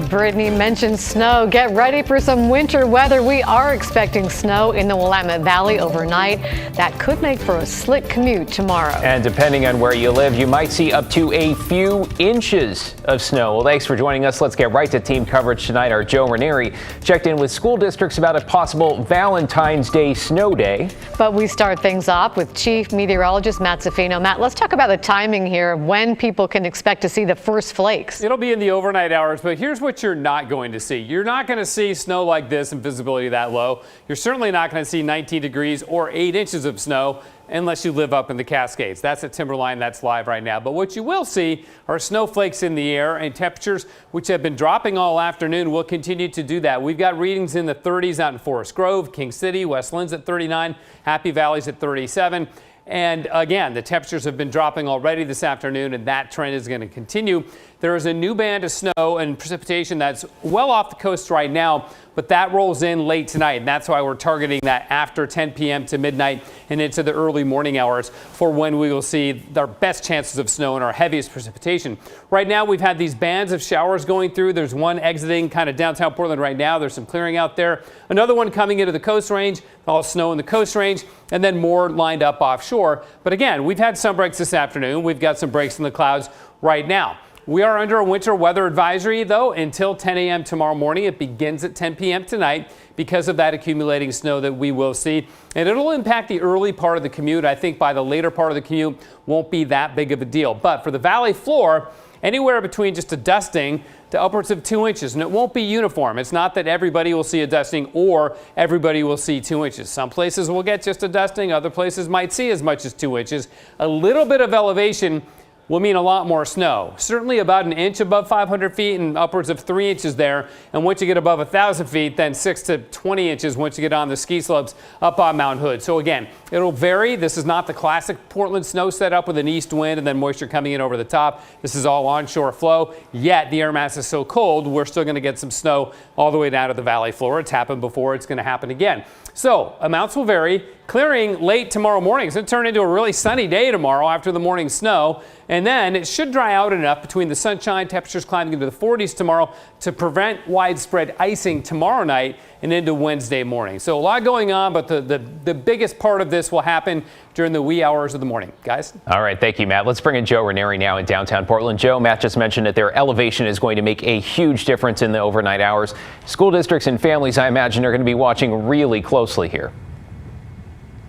Brittany mentioned snow. Get ready for some winter weather. We are expecting snow in the Willamette Valley overnight. That could make for a slick commute tomorrow. And depending on where you live, you might see up to a few inches of snow. Well, thanks for joining us. Let's get right to team coverage tonight. Our Joe Ranieri checked in with school districts about a possible Valentine's Day snow day. But we start things off with Chief Meteorologist Matt Zaffino. Matt, let's talk about the timing here of when people can expect to see the first flakes. It'll be in the overnight hours, but here's what you're not going to see. You're not going to see snow like this and visibility that low. You're certainly not going to see 19 degrees or 8 inches of snow unless you live up in the Cascades. That's at Timberline. That's live right now. But what you will see are snowflakes in the air, and temperatures which have been dropping all afternoon will continue to do that. We've got readings in the 30s out in Forest Grove, King City, West Lynn's at 39, Happy Valley's at 37. And again, the temperatures have been dropping already this afternoon, and that trend is going to continue. There is a new band of snow and precipitation that's well off the coast right now, but that rolls in late tonight, and that's why we're targeting that after 10 p.m. to midnight and into the early morning hours for when we will see our best chances of snow and our heaviest precipitation. Right now, we've had these bands of showers going through. There's one exiting kind of downtown Portland right now. There's some clearing out there. Another one coming into the Coast Range, all snow in the Coast Range, and then more lined up offshore. But again, we've had some breaks this afternoon. We've got some breaks in the clouds right now. We are under a winter weather advisory, though, until 10 a.m. tomorrow morning. It begins at 10 p.m. tonight because of that accumulating snow that we will see. And it'll impact the early part of the commute. I think by the later part of the commute won't be that big of a deal. But for the valley floor, anywhere between just a dusting to upwards of 2 inches. And it won't be uniform. It's not that everybody will see a dusting or everybody will see 2 inches. Some places will get just a dusting. Other places might see as much as 2 inches. A little bit of elevation will mean a lot more snow. Certainly about an inch above 500 feet and upwards of 3 inches there. And once you get above 1,000 feet, then 6 to 20 inches once you get on the ski slopes up on Mount Hood. So again, it'll vary. This is not the classic Portland snow setup with an east wind and then moisture coming in over the top. This is all onshore flow. Yet the air mass is so cold, we're still going to get some snow all the way down to the valley floor. It's happened before. It's going to happen again. So amounts will vary. Clearing late tomorrow morning. It's going to turn into a really sunny day tomorrow after the morning snow. And then it should dry out enough between the sunshine, temperatures climbing into the 40s tomorrow to prevent widespread icing tomorrow night and into Wednesday morning. So a lot going on, but the biggest part of this will happen during the wee hours of the morning. Guys? All right. Thank you, Matt. Let's bring in Joe Ranieri now in downtown Portland. Joe, Matt just mentioned that their elevation is going to make a huge difference in the overnight hours. School districts and families, I imagine, are going to be watching really closely here.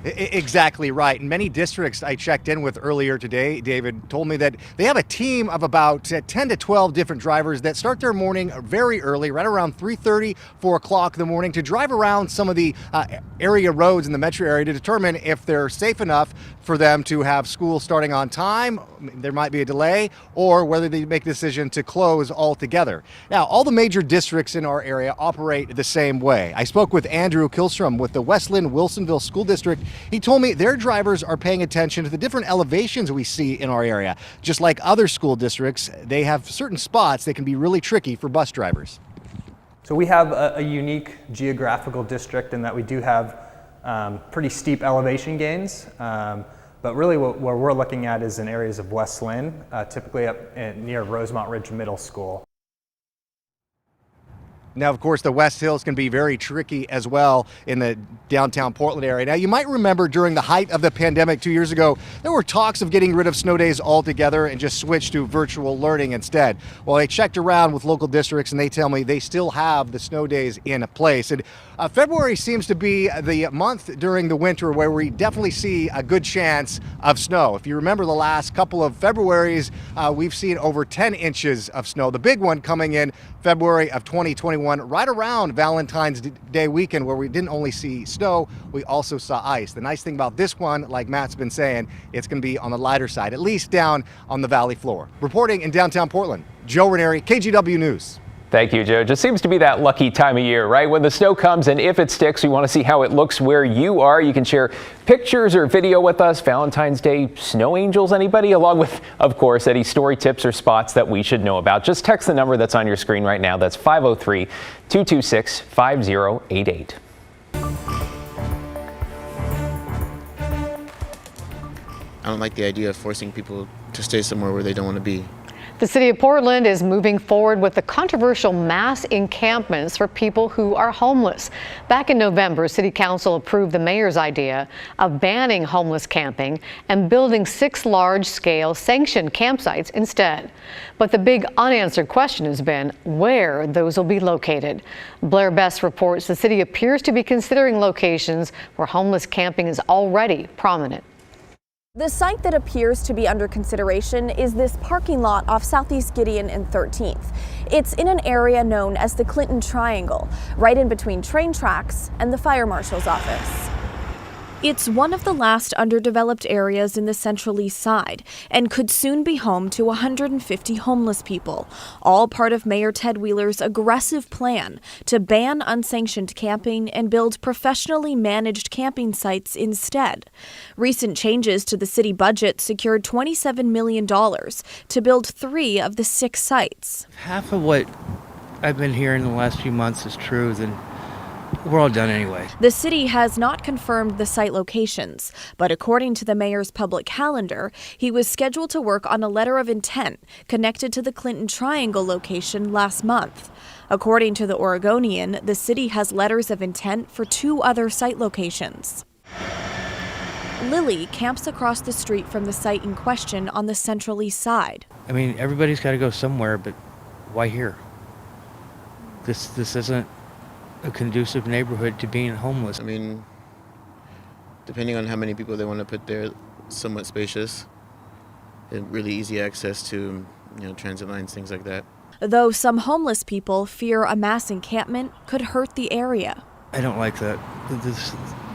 Exactly right. And many districts I checked in with earlier today, David, told me that they have a team of about 10 to 12 different drivers that start their morning very early, right around 3:30, 4 o'clock in the morning, to drive around some of the area roads in the metro area to determine if they're safe enough for them to have school starting on time. There might be a delay, or whether they make the decision to close altogether. Now, all the major districts in our area operate the same way. I spoke with Andrew Kilstrom with the West Linn Wilsonville School District. He told me their drivers are paying attention to the different elevations we see in our area. Just like other school districts, they have certain spots that can be really tricky for bus drivers. So we have a unique geographical district in that we do have pretty steep elevation gains. But really what we're looking at is in areas of West Linn, typically up near Rosemont Ridge Middle School. Now, of course, the West Hills can be very tricky as well in the downtown Portland area. Now, you might remember during the height of the pandemic 2 years ago, there were talks of getting rid of snow days altogether and just switch to virtual learning instead. Well, I checked around with local districts and they tell me they still have the snow days in place. And February seems to be the month during the winter where we definitely see a good chance of snow. If you remember the last couple of Februaries, we've seen over 10 inches of snow. The big one coming in February of 2021, right around Valentine's Day weekend, where we didn't only see snow, we also saw ice. The nice thing about this one, like Matt's been saying, it's going to be on the lighter side, at least down on the valley floor. Reporting in downtown Portland, Joe Ranieri, KGW News. Thank you, Joe. Just seems to be that lucky time of year, right? When the snow comes, and if it sticks, we want to see how it looks where you are. You can share pictures or video with us. Valentine's Day snow angels, anybody? Along with, of course, any story tips or spots that we should know about. Just text the number that's on your screen right now. That's 503-226-5088. I don't like the idea of forcing people to stay somewhere where they don't want to be. The city of Portland is moving forward with the controversial mass encampments for people who are homeless. Back in November, City Council approved the mayor's idea of banning homeless camping and building 6 large-scale sanctioned campsites instead. But the big unanswered question has been where those will be located. Blair Best reports the city appears to be considering locations where homeless camping is already prominent. The site that appears to be under consideration is this parking lot off Southeast Gideon and 13th. It's in an area known as the Clinton Triangle, right in between train tracks and the fire marshal's office. It's one of the last underdeveloped areas in the Central East Side and could soon be home to 150 homeless people, all part of Mayor Ted Wheeler's aggressive plan to ban unsanctioned camping and build professionally managed camping sites instead. Recent changes to the city budget secured $27 million to build 3 of the 6 sites. Half of what I've been hearing the last few months is true, then we're all done anyway. The city has not confirmed the site locations, but according to the mayor's public calendar, he was scheduled to work on a letter of intent connected to the Clinton Triangle location last month. According to the Oregonian, the city has letters of intent for 2 other site locations. Lily camps across the street from the site in question on the Central East Side. I mean, everybody's got to go somewhere, but why here? This isn't a conducive neighborhood to being homeless. I mean, depending on how many people they want to put there, somewhat spacious, and really easy access to, transit lines, things like that. Though some homeless people fear a mass encampment could hurt the area. I don't like that.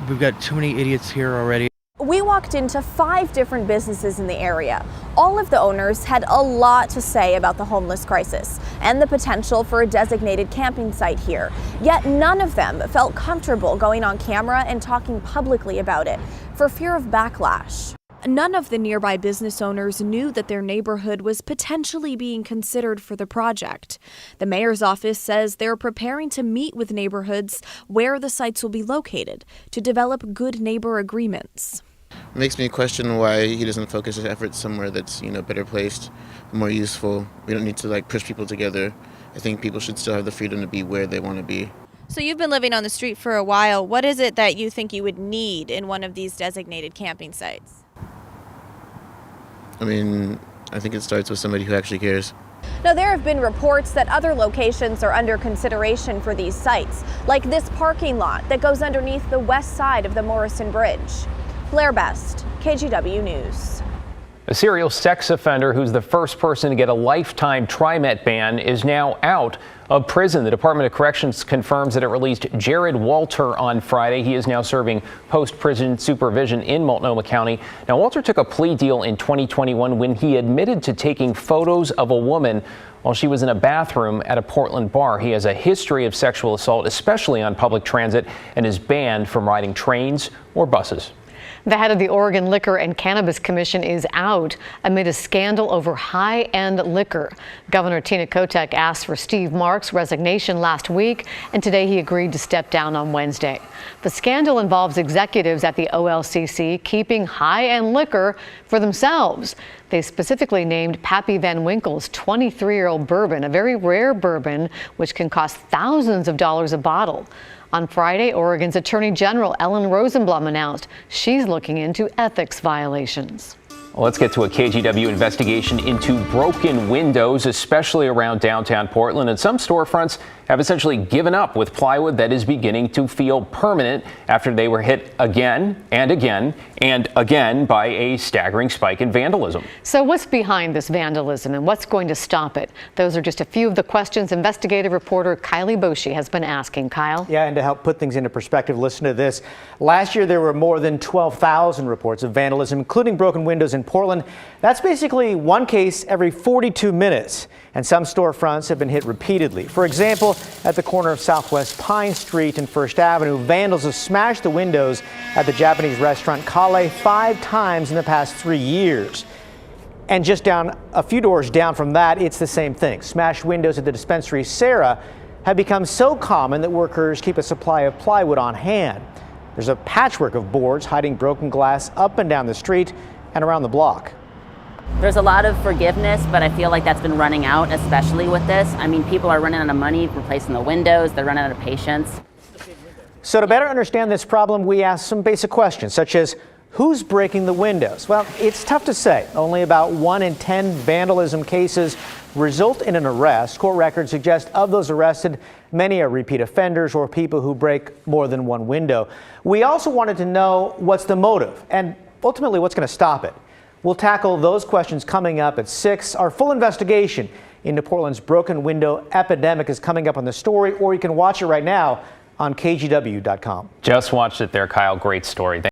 We've got too many idiots here already. We walked into 5 different businesses in the area. All of the owners had a lot to say about the homeless crisis and the potential for a designated camping site here. Yet none of them felt comfortable going on camera and talking publicly about it for fear of backlash. None of the nearby business owners knew that their neighborhood was potentially being considered for the project. The mayor's office says they're preparing to meet with neighborhoods where the sites will be located to develop good neighbor agreements. It makes me question why he doesn't focus his efforts somewhere that's, better placed, more useful. We don't need to push people together. I think people should still have the freedom to be where they want to be. So you've been living on the street for a while. What is it that you think you would need in one of these designated camping sites? I mean, I think it starts with somebody who actually cares. Now, there have been reports that other locations are under consideration for these sites, like this parking lot that goes underneath the west side of the Morrison Bridge. Blair Best, KGW News. A serial sex offender who's the first person to get a lifetime TriMet ban is now out of prison. The Department of Corrections confirms that it released Jared Walter on Friday. He is now serving post-prison supervision in Multnomah County. Now, Walter took a plea deal in 2021 when he admitted to taking photos of a woman while she was in a bathroom at a Portland bar. He has a history of sexual assault, especially on public transit, and is banned from riding trains or buses. The head of the Oregon Liquor and Cannabis Commission is out amid a scandal over high-end liquor. Governor Tina Kotek asked for Steve Marks' resignation last week, and today he agreed to step down on Wednesday. The scandal involves executives at the OLCC keeping high-end liquor for themselves. They specifically named Pappy Van Winkle's 23-year-old bourbon, a very rare bourbon which can cost thousands of dollars a bottle. On Friday, Oregon's Attorney General Ellen Rosenblum announced she's looking into ethics violations. Well, let's get to a KGW investigation into broken windows, especially around downtown Portland. And some storefronts have essentially given up with plywood that is beginning to feel permanent after they were hit again and again and again by a staggering spike in vandalism. So what's behind this vandalism and what's going to stop it? Those are just a few of the questions investigative reporter Kylie Boshi has been asking. Kyle? Yeah, and to help put things into perspective, listen to this. Last year, there were more than 12,000 reports of vandalism, including broken windows in Portland. That's basically one case every 42 minutes. And some storefronts have been hit repeatedly. For example, at the corner of Southwest Pine Street and First Avenue, vandals have smashed the windows at the Japanese restaurant Kale 5 times in the past 3 years. And just down a few doors down from that, it's the same thing. Smashed windows at the dispensary Sarah have become so common that workers keep a supply of plywood on hand. There's a patchwork of boards hiding broken glass up and down the street and around the block. There's a lot of forgiveness, but I feel like that's been running out, especially with this. I mean, people are running out of money replacing the windows. They're running out of patience. So to better understand this problem, we asked some basic questions, such as who's breaking the windows? Well, it's tough to say. Only about 1 in 10 vandalism cases result in an arrest. Court records suggest of those arrested, many are repeat offenders or people who break more than one window. We also wanted to know what's the motive and ultimately what's going to stop it. We'll tackle those questions coming up at 6. Our full investigation into Portland's broken window epidemic is coming up on The Story, or you can watch it right now on KGW.com. Just watched it there, Kyle. Great story.